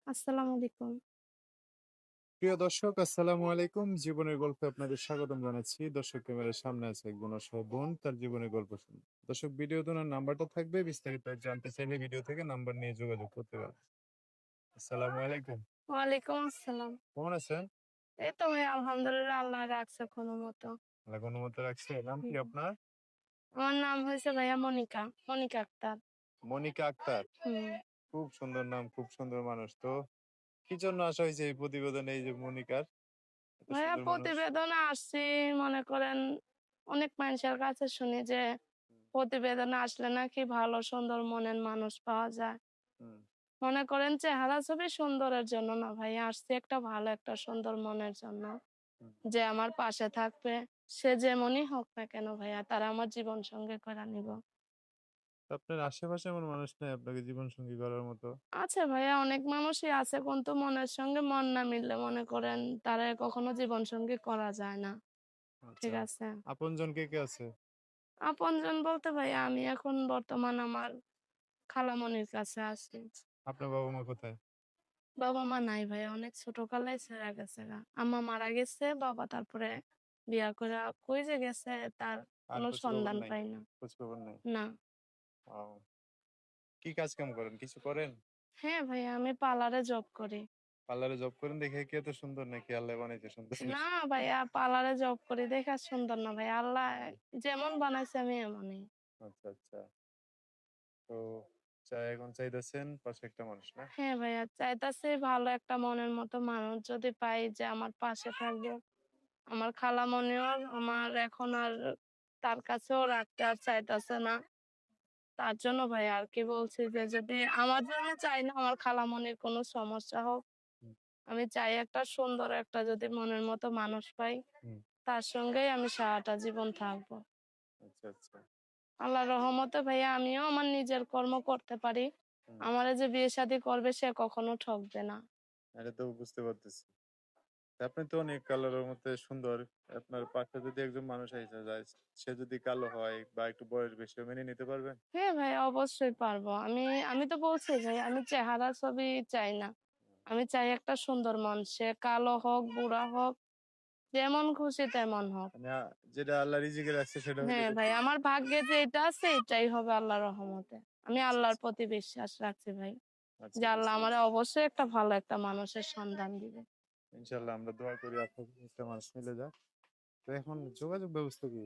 আসসালামু আলাইকুম। প্রিয় দর্শক, আসসালামু আলাইকুম। জীবনের গল্পে আপনাদের স্বাগতম জানাচ্ছি। দর্শক, ক্যামেরার সামনে আছে এক বোন অসহায় বোন, তার জীবনের গল্প শুনুন। দর্শক, ভিডিও তোনার নাম্বারটা থাকবে, বিস্তারিত জানতে চাইলে ভিডিও থেকে নাম্বার নিয়ে যোগাযোগ করতে পারেন। আসসালামু আলাইকুম। ওয়ালাইকুম আসসালাম। কেমন আছেন? এই তো ভাই আলহামদুলিল্লাহ আল্লাহ রাখছে কোনমতো। আল্লাহ অনুমতি রাখছে। নাম কি হুম। আপনার? আমার নাম হইছে ভাইয়া মনিকা আক্তার। মনিকা আক্তার। হুম। খুব সুন্দর নাম, খুব সুন্দর মানুষ। তো কি জন্য আসা হয়েছে এই প্রতিবেদনে, এই যে মনিকার এত ভাইয়া সুন্দর মানুষ? প্রতিবেদনে আসছি মনে করেন অনেক মানুষের কাছে শুনি যে হুম, প্রতিবেদনে আসলে নাকি ভালো সুন্দর মনের মানুষ পাওয়া যায়। হুম, মনে করেন চেহারা ছবি সুন্দরের জন্য না ভাইয়া আসছি একটা ভালো একটা সুন্দর মনের জন্য। হুম। যে আমার পাশে থাকবে। সে যেমনই হোক না কেন ভাইয়া তারা আমার জীবন সঙ্গী করে নিব। তো আপনার আশেপাশে এমন মানুষ নাই আপনাকে জীবন সঙ্গী করার মতো? আছে ভাইয়া অনেক মানুষই আছে কিন্তু মনের সঙ্গে মন না মিললে মনে করেন তারা কখনো জীবন সঙ্গী করা যায় না। ঠিক আচ্ছা। আছে। আপনজন কে কে আছে? আপনজন বলতে ভাইয়া আমি এখন বর্তমান আমার খালামণির কাছে আছি। আপনার বাবা-মা কোথায়? বাবা মা নাই ভাইয়া অনেক ছোট কালে ছেড়ে গেছে গা। আম্মা মারা গেছে বাবা তারপরে বিয়া করে কই যে গেছে তার আর কোনো খোঁজ খবর সন্ধান নাই? পাই না। খোঁজ খবর নাই। না। ও। কি কাজ-কাম করেন? কিছু করেন? হ্যাঁ ভাইয়া আমি পার্লারে জব করি। পার্লারে জব করেন দেখে কি এত সুন্দর নাকি আল্লাহ বানাইছে সুন্দর? না ভাইয়া পার্লারে জব করি দেখা সুন্দর না ভাই আল্লাহ যেমন বানাইছে আমি এমনই। আচ্ছা, আচ্ছা। তো এখন চাইতেছেন পাশে একটা মানুষ না? হ্যাঁ ভাইয়া চাইতাছি ভালো একটা মনের মতো মানুষ যদি পাই যে আমার পাশে থাকবে। আমার খালামণিও আমার এখন আর তার কাছেও রাখতে আর চাইতাছে না। তার জন্য ভাই আর কি বলছি যে যদি আমার জন্য চাই না আমার খালামণির কোনো সমস্যা হোক। হুম, আমি চাই একটা সুন্দর একটা যদি মনের মতো মানুষ পাই হুম। তার সঙ্গেই আমি সারাটা জীবন থাকবো। আচ্ছা, আচ্ছা। আল্লাহর রহমতে ভাইয়া আমিও আমার নিজের কর্ম করতে পারি। হুম। আমারে যে বিয়ে শাদী করবে সে কখনো ঠকবে না। এটা তো বুঝতে পারতেছি। তা আপনি তো অনেক কালারের মধ্যে সুন্দর। আপনার পাশে যদি একজন মানুষ আইসা যায়, সে যদি কালো হয় বা একটু বয়স বেশি হয়, মেনে নিতে পারবেন? হ্যাঁ ভাই অবশ্যই পারবো। আমি তো বলছি ভাই আমি চেহারা ছবি চাই না। আমি চাই একটা সুন্দর মন। সে কালো হোক, বুড়া হোক, যেমন খুশি তেমন হোক। মানে যেটা আল্লাহ রিজিকে রাখছে সেটা হইলে হ্যাঁ ভাই দেখতেছি। আমার ভাগ্যে যেটা আছে এটাই হবে আল্লাহর রহমতে। আমি আচ্ছা, আল্লাহর আচ্ছা। প্রতি বিশ্বাস রাখছি ভাই। আচ্ছা, যে আল্লাহ বুঝতে আমারে পারছি। অবশ্যই একটা ভালো একটা মানুষের সন্ধান দিবে। ইনশাআল্লাহ আমরা দোয়া করি আপনার একটা মানুষ মিলে যাক। তো এখন যোগাযোগ ব্যবস্থা কি?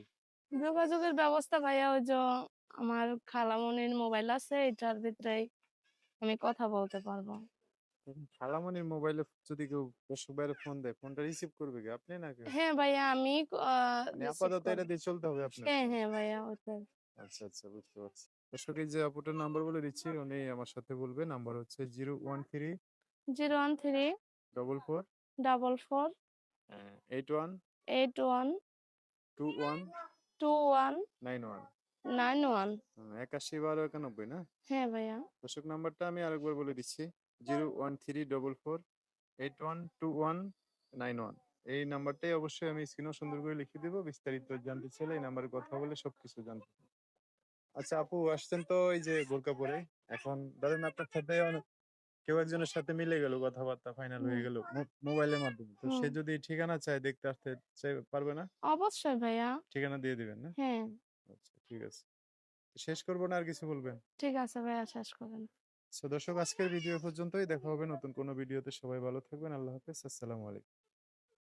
যোগাযোগের ব্যবস্থা ভাইয়া ওই যে আমার খালামণির মোবাইল আছে এটার ভিতরেই আমি কথা বলতে পারবো। খালামণির মোবাইলে যদি কেউ দর্শক ভাইরে ফোন দেয়, ফোনটা রিসিভ করবে কে? আপনি না কেউ? হ্যাঁ ভাইয়া আমি আ মানে রিসিভ আপাতত এটা করব। দিয়ে চলতে হবে আপনার। হ্যাঁ ভাইয়া ওটাই। আচ্ছা, আচ্ছা, বুঝতে পারছি। দর্শক, এই যে আপুটার নাম্বার বলে দিচ্ছি, উনি আমার সাথে বলবে। নাম্বার হচ্ছে 013 013 44 44 81 81 21 21 91। 91 81 12 91 না? হ্যাঁ ভাইয়া। দর্শক, নাম্বারটা আমি আরেকবার বলে দিচ্ছি। 013 44 81 21 91। এই নাম্বারটাই অবশ্যই আমি স্ক্রিনেও সুন্দর করে লিখে দিব। বিস্তারিত জানতে চাইলে এই নাম্বারে কথা বলে সবকিছু জানতে পারবেন। আচ্ছা আপু, আসছেন তো এই যে বোরকা পরে। এখন ধরেন আপনার সাথে কেউ একজনের সাথে মিলে গেল, কথাবার্তা ফাইনাল হুম, হয়ে গেল মোবাইলের মাধ্যমে। তো হুম। সে যদি ঠিকানা চায়, দেখতে আসতে পারবে না? অবশ্যই ভাইয়া। ঠিকানা দিয়ে দিবেন না? হ্যাঁ, আচ্ছা, ঠিক আছে। তো শেষ করবো না আর কিছু বলবেন? ঠিক আছে ভাইয়া শেষ করেন। দর্শক, আজকের ভিডিও পর্যন্তই। দেখা হবে নতুন কোনো ভিডিওতে। সবাই ভালো থাকবেন। আল্লাহ হাফেজ। আসসালামু আলাইকুম।